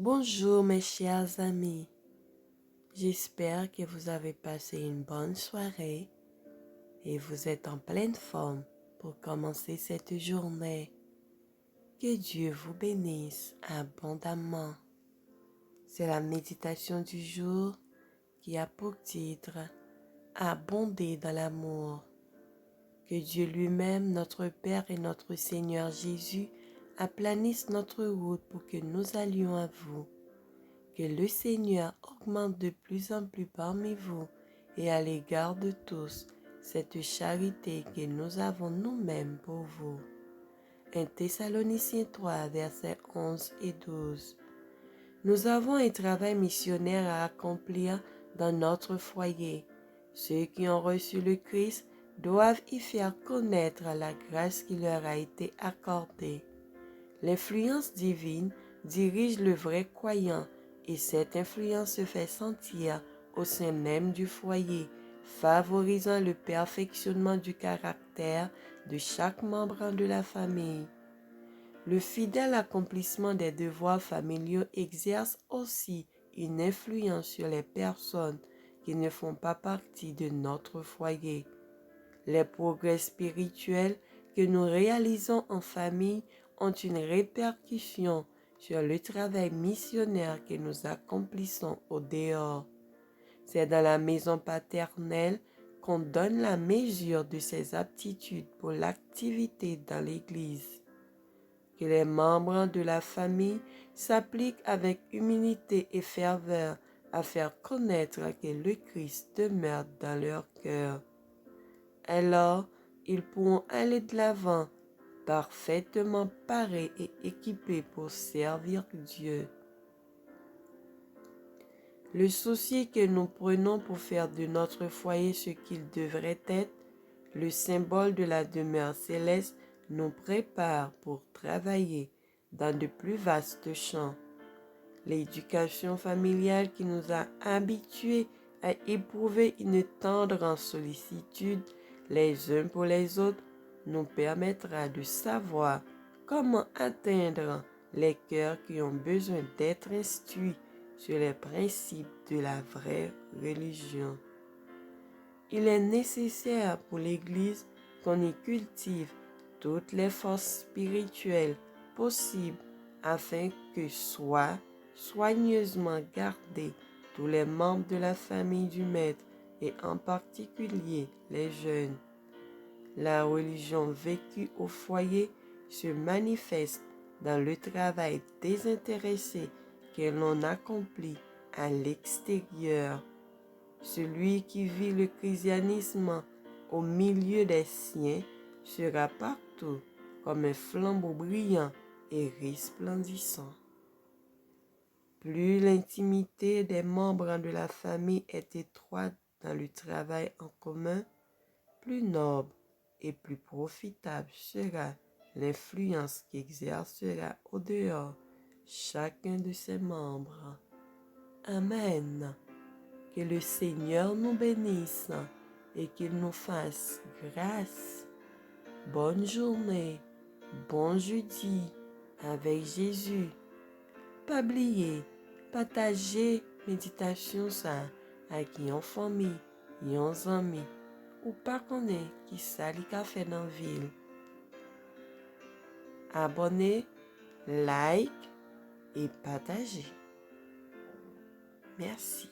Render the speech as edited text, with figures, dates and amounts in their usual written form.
Bonjour mes chers amis, j'espère que vous avez passé une bonne soirée et vous êtes en pleine forme pour commencer cette journée. Que Dieu vous bénisse abondamment. C'est la méditation du jour qui a pour titre Abonder dans l'amour. Que Dieu lui-même, notre Père et notre Seigneur Jésus, aplanisse notre route pour que nous allions à vous. Que le Seigneur augmente de plus en plus parmi vous et à l'égard de tous cette charité que nous avons nous-mêmes pour vous. 1 Thessaloniciens 3, versets 11 et 12. Nous avons un travail missionnaire à accomplir dans notre foyer. Ceux qui ont reçu le Christ doivent y faire connaître la grâce qui leur a été accordée. L'influence divine dirige le vrai croyant et cette influence se fait sentir au sein même du foyer, favorisant le perfectionnement du caractère de chaque membre de la famille. Le fidèle accomplissement des devoirs familiaux exerce aussi une influence sur les personnes qui ne font pas partie de notre foyer. Les progrès spirituels que nous réalisons en famille ont une répercussion sur le travail missionnaire que nous accomplissons au dehors. C'est dans la maison paternelle qu'on donne la mesure de ses aptitudes pour l'activité dans l'Église. Que les membres de la famille s'appliquent avec humilité et ferveur à faire connaître que le Christ demeure dans leur cœur. Alors, ils pourront aller de l'avant, parfaitement parés et équipés pour servir Dieu. Le souci que nous prenons pour faire de notre foyer ce qu'il devrait être, le symbole de la demeure céleste, nous prépare pour travailler dans de plus vastes champs. L'éducation familiale qui nous a habitués à éprouver une tendre sollicitude les uns pour les autres nous permettra de savoir comment atteindre les cœurs qui ont besoin d'être instruits sur les principes de la vraie religion. Il est nécessaire pour l'Église qu'on y cultive toutes les forces spirituelles possibles afin que soient soigneusement gardés tous les membres de la famille du Maître et en particulier les jeunes. La religion vécue au foyer se manifeste dans le travail désintéressé que l'on accomplit à l'extérieur. Celui qui vit le christianisme au milieu des siens sera partout comme un flambeau brillant et resplendissant. Plus l'intimité des membres de la famille est étroite dans le travail en commun, plus noble et plus profitable sera l'influence qu'exercera au dehors chacun de ses membres. Amen. Que le Seigneur nous bénisse et qu'il nous fasse grâce. Bonne journée, bon jeudi avec Jésus. Pas oublier, partager méditation ça avec une famille, un ami ou pas connaître qui ça li ka fait dans ville. Abonnez, like et partagez. Merci.